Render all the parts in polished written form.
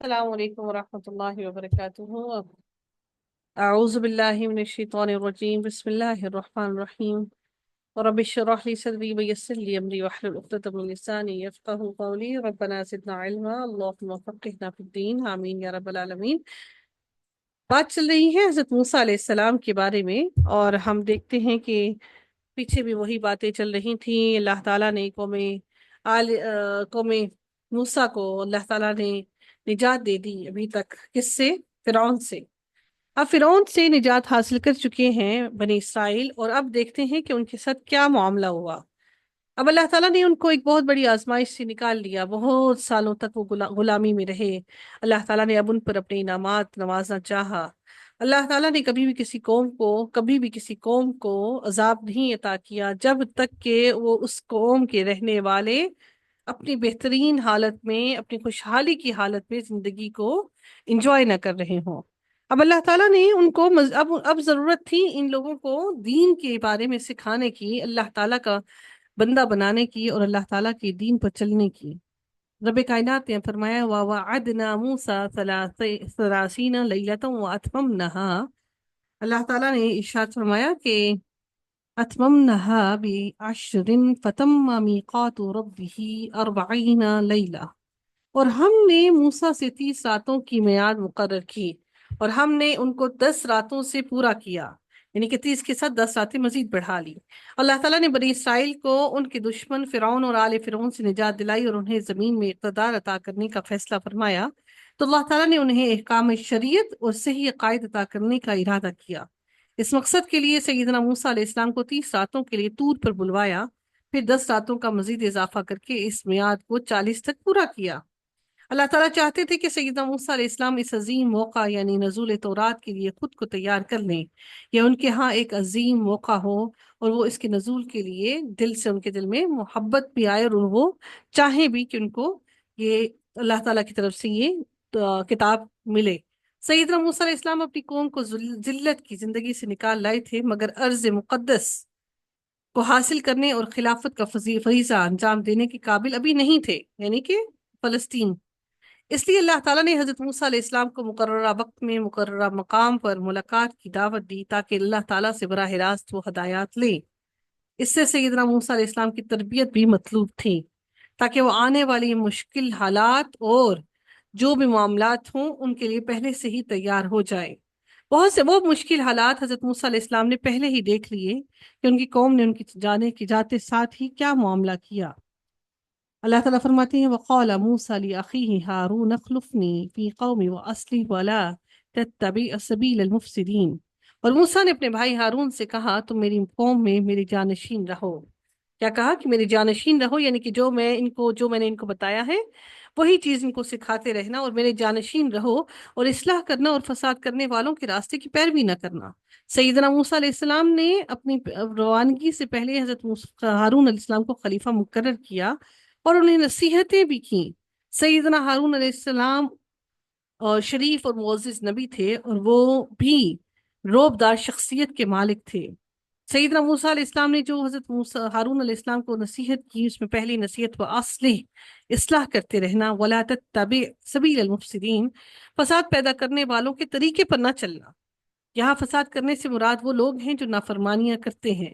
السلام علیکم ورحمۃ اللہ وبرکاتہ۔ اعوذ باللہ من الشیطان الرجیم، بسم اللہ الرحمن الرحیم۔ رب اشرح لي صدری ویسر لي امری واحلل عقدۃ من لسانی یفقهوا قولی، ربنا زدنا علما اللهم فقهنا فی الدین، آمین یا رب العالمین۔ بات چل رہی ہے حضرت موسیٰ علیہ السلام کے بارے میں، اور ہم دیکھتے ہیں کہ پیچھے بھی وہی باتیں چل رہی تھیں۔ اللہ تعالیٰ نے قوم موسیٰ کو اللہ تعالیٰ نے نجات دے دی ابھی تک، کس سے؟ فرعون سے۔ اب فرعون سے نجات حاصل کر چکے ہیں بنی اسرائیل، اور اب دیکھتے ہیں کہ ان کے ساتھ کیا معاملہ ہوا۔ اب اللہ تعالیٰ نے ان کو ایک بہت بڑی آزمائش سے نکال لیا، بہت سالوں تک وہ غلامی میں رہے۔ اللہ تعالیٰ نے اب ان پر اپنے انعامات نوازنا چاہا۔ اللہ تعالیٰ نے کبھی بھی کسی قوم کو عذاب نہیں عطا کیا جب تک کہ وہ اس قوم کے رہنے والے اپنی بہترین حالت میں، اپنی خوشحالی کی حالت میں زندگی کو انجوائے نہ کر رہے ہوں۔ اب اللہ تعالیٰ نے ان کو اب ضرورت تھی ان لوگوں کو دین کے بارے میں سکھانے کی، اللہ تعالیٰ کا بندہ بنانے کی، اور اللہ تعالیٰ کے دین پر چلنے کی۔ رب کائنات نے فرمایا وَوَعَدْنَا مُوسَىٰ 30 لَيْلَةً وَأَتْمَمْنَاهَا۔ اللہ تعالیٰ نے ارشاد فرمایا کہ أتممناها بعشر فتم میقات ربه 40 لیلہ، اور ہم نے موسیٰ سے 30 راتوں کی میعاد مقرر کی، اور ہم نے ان کو 10 راتوں سے پورا کیا، یعنی کہ 30 کے ساتھ 10 راتیں مزید بڑھا لی۔ اللہ تعالیٰ نے بنی اسرائیل کو ان کے دشمن فرعون اور آل فرعون سے نجات دلائی، اور انہیں زمین میں اقتدار عطا کرنے کا فیصلہ فرمایا۔ تو اللہ تعالیٰ نے انہیں احکام شریعت اور صحیح عقائد عطا کرنے کا ارادہ کیا۔ اس مقصد کے لیے سیدنا موسیٰ علیہ السلام کو 30 راتوں کے لیے طور پر بلوایا، پھر 10 راتوں کا مزید اضافہ کر کے اس میعاد کو 40 تک پورا کیا۔ اللہ تعالیٰ چاہتے تھے کہ سیدنا موسیٰ علیہ السلام اس عظیم موقع یعنی نزول تورات کے لیے خود کو تیار کر لیں، یا ان کے ہاں ایک عظیم موقع ہو اور وہ اس کے نزول کے لیے ان کے دل میں محبت بھی آئے، اور وہ چاہیں بھی کہ ان کو یہ اللہ تعالیٰ کی طرف سے یہ کتاب ملے۔ سیدنا موسیٰ علیہ السلام اپنی قوم کو ذلت کی زندگی سے نکال لائے تھے، مگر ارض مقدس کو حاصل کرنے اور خلافت کا فریضہ انجام دینے کے قابل ابھی نہیں تھے، یعنی کہ فلسطین۔ اس لیے اللہ تعالیٰ نے حضرت موسیٰ علیہ السلام کو مقررہ وقت میں مقررہ مقام پر ملاقات کی دعوت دی، تاکہ اللہ تعالیٰ سے براہ راست وہ ہدایات لے۔ اس سے سیدنا موسیٰ علیہ السلام کی تربیت بھی مطلوب تھی، تاکہ وہ آنے والی مشکل حالات اور جو بھی معاملات ہوں ان کے لیے پہلے سے ہی تیار ہو جائے۔ بہت سے وہ مشکل حالات حضرت موسیٰ علیہ السلام نے پہلے ہی دیکھ لیے کہ ان کی قوم نے ان کی جاتے ساتھ ہی کیا معاملہ کیا۔ اللہ تعالیٰ فرماتے ہیں وَقَالَ مُوسَىٰ لِأَخِيهِ هَارُونَ اخْلُفْنِي فِي قَوْمِي وَأَصْلِحْ وَلَا تَتَّبِعْ سَبِيلَ الْمُفْسِدِينَ۔ اور موسیٰ نے اپنے بھائی ہارون سے کہا تم میری قوم میں میری جانشین رہو۔ کیا کہا کہ میری جانشین رہو، یعنی کہ جو میں نے ان کو بتایا ہے وہی چیز ان کو سکھاتے رہنا، اور میرے جانشین رہو، اور اصلاح کرنا اور فساد کرنے والوں کے راستے کی پیروی نہ کرنا۔ سیدنا موسیٰ علیہ السلام نے اپنی روانگی سے پہلے حضرت ہارون علیہ السلام کو خلیفہ مقرر کیا، اور انہیں نصیحتیں بھی کیں۔ سیدنا ہارون علیہ السلام اور شریف اور معزز نبی تھے، اور وہ بھی روبدار شخصیت کے مالک تھے۔ سیدنا موسیٰ علیہ السلام نے جو حضرت ہارون علیہ السلام کو نصیحت کی، اس میں پہلی نصیحت اصلاح کرتے رہنا، ولا تتبع سبیل المفسدین، فساد پیدا کرنے والوں کے طریقے پر نہ چلنا۔ یہاں فساد کرنے سے مراد وہ لوگ ہیں جو نافرمانیاں کرتے ہیں،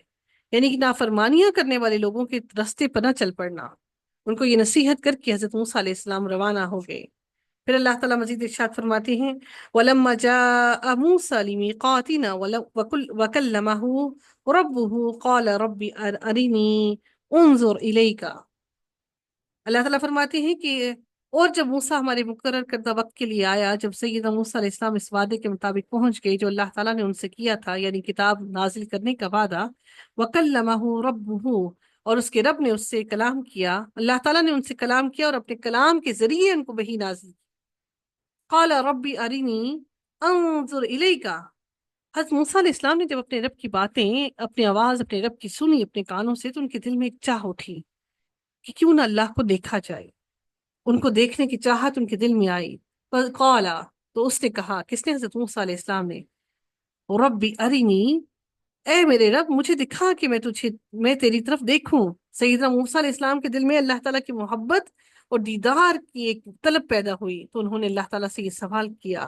یعنی کہ نافرمانیاں کرنے والے لوگوں کے راستے پر نہ چل پڑنا۔ ان کو یہ نصیحت کر کے حضرت موسیٰ علیہ السلام روانہ ہو گئے۔ پھر اللہ تعالیٰ مزید ارشاد فرماتے ہیں وَلَمَّا جَاءَ مُوسَىٰ لِمِيقَاتِنَا وَكَلَّمَهُ رَبُّهُ قَالَ رَبِّ أَرِنِي أُنظُرْ إِلَيْكَ۔ اللہ تعالیٰ فرماتے ہیں کہ اور جب موسیٰ ہمارے مقرر کردہ وقت کے لیے آیا، جب سیدنا موسیٰ علیہ السلام اس وعدے کے مطابق پہنچ گئے جو اللہ تعالیٰ نے ان سے کیا تھا، یعنی کتاب نازل کرنے کا وعدہ، وَكَلَّمَهُ رَبُّهُ، اور اس کے رب نے اس سے کلام کیا، اللہ تعالیٰ نے ان سے کلام کیا اور اپنے کلام کے ذریعے ان کو وحی نازل کی۔ قال ربی ارینی انظر الیکا۔ حضرت موسیٰ علیہ السلام نے جب اپنے رب کی باتیں، اپنی آواز اپنے رب کی سنی اپنے کانوں سے، تو ان کے دل میں ایک چاہ اٹھی کہ کیوں نہ اللہ کو دیکھا جائے۔ ان کو دیکھنے کی چاہت ان کے دل میں آئی۔ قالا، تو اس نے کہا، کس نے؟ حضرت موسیٰ علیہ السلام نے، ربی ارینی اے میرے رب مجھے دکھا کہ میں تیری طرف دیکھوں۔ سیدنا موسیٰ علیہ السلام کے دل میں اللہ تعالیٰ کی محبت اور دیدار کی ایک طلب پیدا ہوئی، تو انہوں نے اللہ تعالیٰ سے یہ سوال کیا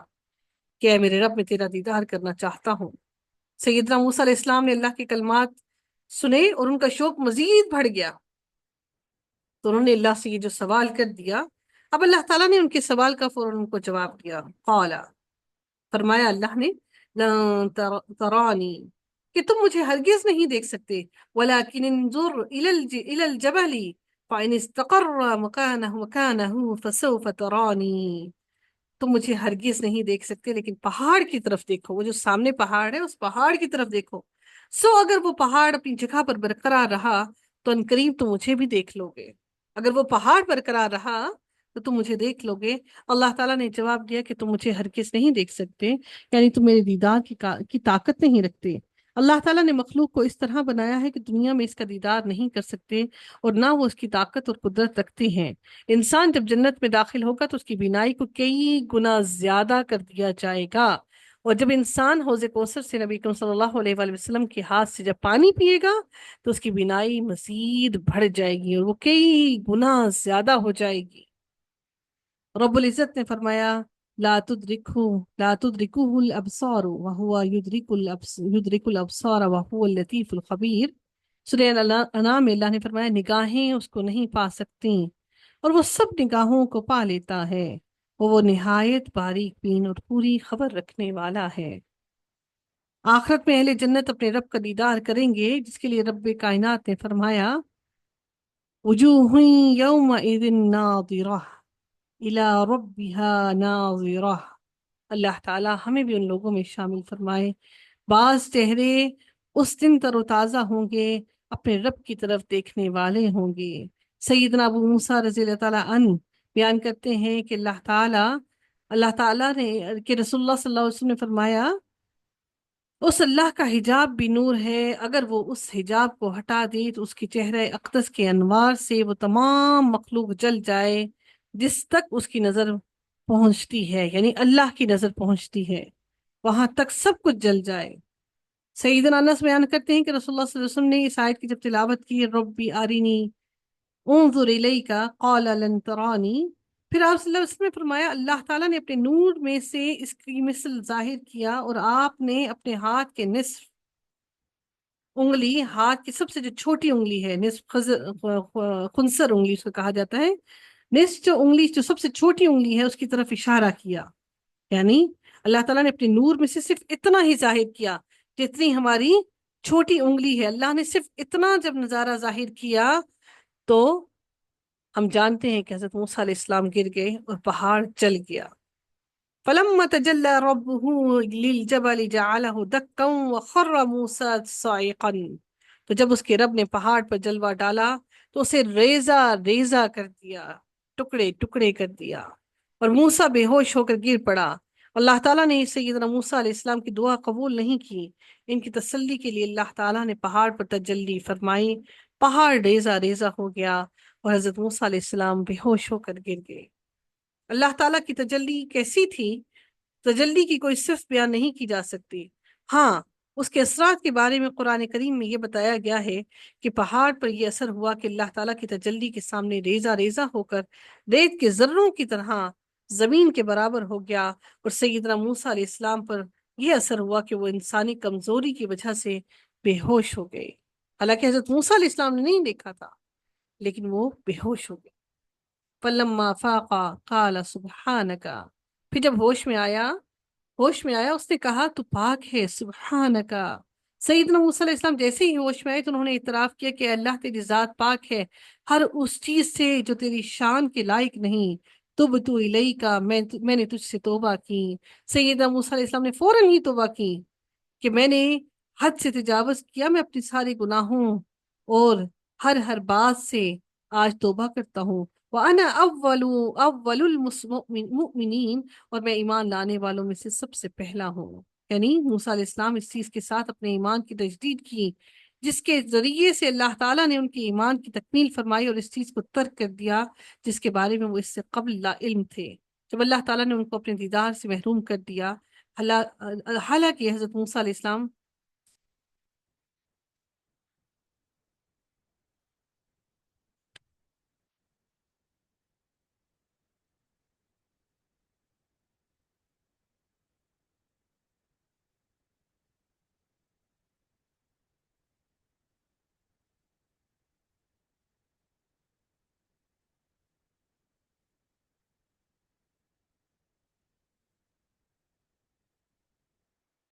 کہ اے میرے رب میں تیرا دیدار کرنا چاہتا ہوں۔ سیدنا موسیٰ علیہ السلام نے اللہ کے کلمات سنے اور ان کا شوق مزید بڑھ گیا، تو انہوں نے اللہ سے یہ جو سوال کر دیا، اب اللہ تعالیٰ نے ان کے سوال کا فوراً ان کو جواب دیا۔ قال، فرمایا اللہ نے، لن ترانی، کہ تم مجھے ہرگز نہیں دیکھ سکتے، ولیکن انظر الی الجبل فإن استقر مکانہ فسوف ترانی، تم مجھے ہرگز نہیں دیکھ سکتے لیکن پہاڑ کی طرف دیکھو، وہ جو سامنے پہاڑ ہے اس پہاڑ کی طرف دیکھو، اگر وہ پہاڑ اپنی جگہ پر برقرار رہا تو انقریب تم مجھے بھی دیکھ لو گے، اگر وہ پہاڑ برقرار رہا تو تم مجھے دیکھ لو گے۔ اللہ تعالیٰ نے جواب دیا کہ تم مجھے ہرگز نہیں دیکھ سکتے، یعنی تم میرے دیدار کی طاقت نہیں رکھتے۔ اللہ تعالیٰ نے مخلوق کو اس طرح بنایا ہے کہ دنیا میں اس کا دیدار نہیں کر سکتے اور نہ وہ اس کی طاقت اور قدرت رکھتے ہیں۔ انسان جب جنت میں داخل ہوگا تو اس کی بینائی کو کئی گنا زیادہ کر دیا جائے گا، اور جب انسان حوض کوثر سے نبی کریم صلی اللہ علیہ وآلہ وسلم کے ہاتھ سے جب پانی پیے گا تو اس کی بینائی مزید بڑھ جائے گی اور وہ کئی گنا زیادہ ہو جائے گی۔ رب العزت نے فرمایا، لا تدرکہ الابصار وہو یدرک الابصار وہو اللطیف الخبیر۔ سورہ انعام میں اللہ نے فرمایا، نگاہیں اس کو نہیں پا سکتی اور وہ سب نگاہوں کو پا لیتا ہے، وہ نہایت باریک بین اور پوری خبر رکھنے والا ہے۔ آخرت میں اہل جنت اپنے رب کا دیدار کریں گے، جس کے لیے رب کائنات نے فرمایا، وجوہ یومئذ ناظرہ الی ربها ناظرہ۔ اللہ تعالیٰ ہمیں بھی ان لوگوں میں شامل فرمائے۔ بعض چہرے اس دن تر و تازہ ہوں گے، اپنے رب کی طرف دیکھنے والے ہوں گے۔ سیدنا ابو موسیٰ رضی اللہ تعالیٰ عنہ بیان کرتے ہیں کہ اللہ تعالیٰ نے کہ رسول اللہ صلی اللہ علیہ وسلم نے فرمایا، اس اللہ کا حجاب بھی نور ہے، اگر وہ اس حجاب کو ہٹا دے تو اس کی چہرہ اقدس کے انوار سے وہ تمام مخلوق جل جائے جس تک اس کی نظر پہنچتی ہے، یعنی اللہ کی نظر پہنچتی ہے، وہاں تک سب کچھ جل جائے۔ سیدنا انس بیان کرتے ہیں کہ رسول اللہ صلی اللہ علیہ وسلم نے اس آیت کی جب تلاوت کی، ربی آرینی انظر الیک قال لن ترانی، پھر آپ صلی اللہ علیہ وسلم نے فرمایا، اللہ تعالیٰ نے اپنے نور میں سے اس کی مثل ظاہر کیا اور آپ نے اپنے ہاتھ کے نصف انگلی، ہاتھ کی سب سے جو چھوٹی انگلی ہے، نصف خنصر انگلی اس کو کہا جاتا ہے، نصف جو انگلی جو سب سے چھوٹی انگلی ہے اس کی طرف اشارہ کیا، یعنی اللہ تعالیٰ نے اپنے نور میں سے صرف اتنا ہی ظاہر کیا جتنی ہماری چھوٹی انگلی ہے، اللہ نے صرف اتنا جب نظارہ ظاہر کیا تو ہم جانتے ہیں کہ حضرت موسیٰ علیہ السلام گر گئے اور پہاڑ چل گیا۔ فلما تجلى ربه للجبل جعله دكا وخر موسى صاعقا، تو جب اس کے رب نے پہاڑ پر جلوہ ڈالا تو اسے ریزہ ریزہ کر دیا، ٹکڑے ٹکڑے کر دیا، اور موسیٰ بے ہوش ہو کر گر پڑا۔ اللہ تعالیٰ نے سیدنا موسیٰ علیہ السلام کی دعا قبول نہیں کی، ان کی تسلی کے لیے اللہ تعالیٰ نے پہاڑ پر تجلی فرمائی، پہاڑ ریزہ ریزہ ہو گیا اور حضرت موسیٰ علیہ السلام بے ہوش ہو کر گر گئے۔ اللہ تعالیٰ کی تجلی کیسی تھی؟ تجلی کی کوئی صرف بیان نہیں کی جا سکتی، ہاں اس کے اثرات کے بارے میں قرآن کریم میں یہ بتایا گیا ہے کہ پہاڑ پر یہ اثر ہوا کہ اللہ تعالیٰ کی تجلی کے سامنے ریزہ ریزہ ہو کر ریت کے ذروں کی طرح زمین کے برابر ہو گیا، اور سیدنا موسیٰ علیہ السلام پر یہ اثر ہوا کہ وہ انسانی کمزوری کی وجہ سے بے ہوش ہو گئے، حالانکہ حضرت موسیٰ علیہ السلام نے نہیں دیکھا تھا لیکن وہ بے ہوش ہو گئے۔ فلما فاقا قال سبحانک، پھر جب ہوش میں آیا اس نے کہا تو پاک ہے، سبحانک۔ سیدنا موسیٰ علیہ السلام جیسے ہی ہوش میں آئے تو انہوں نے اعتراف کیا کہ اللہ تیری ذات پاک ہے ہر اس چیز سے جو تیری شان کے لائق نہیں، تبت الیک، میں نے تجھ سے توبہ کی۔ سیدنا موسیٰ علیہ السلام نے فوراً ہی توبہ کی کہ میں نے حد سے تجاوز کیا، میں اپنی سارے گناہوں اور ہر بات سے آج توبہ کرتا ہوں، وَأَنَا أَوَّلُ الْمُؤْمِنِينَ، اور میں ایمان لانے والوں میں سے سب سے پہلا ہوں۔ یعنی موسیٰ علیہ السلام اس چیز کے ساتھ اپنے ایمان کی تجدید کی جس کے ذریعے سے اللہ تعالیٰ نے ان کے ایمان کی تکمیل فرمائی، اور اس چیز کو ترک کر دیا جس کے بارے میں وہ اس سے قبل لا علم تھے۔ جب اللہ تعالیٰ نے ان کو اپنے دیدار سے محروم کر دیا، حالانکہ حضرت موسیٰ علیہ السلام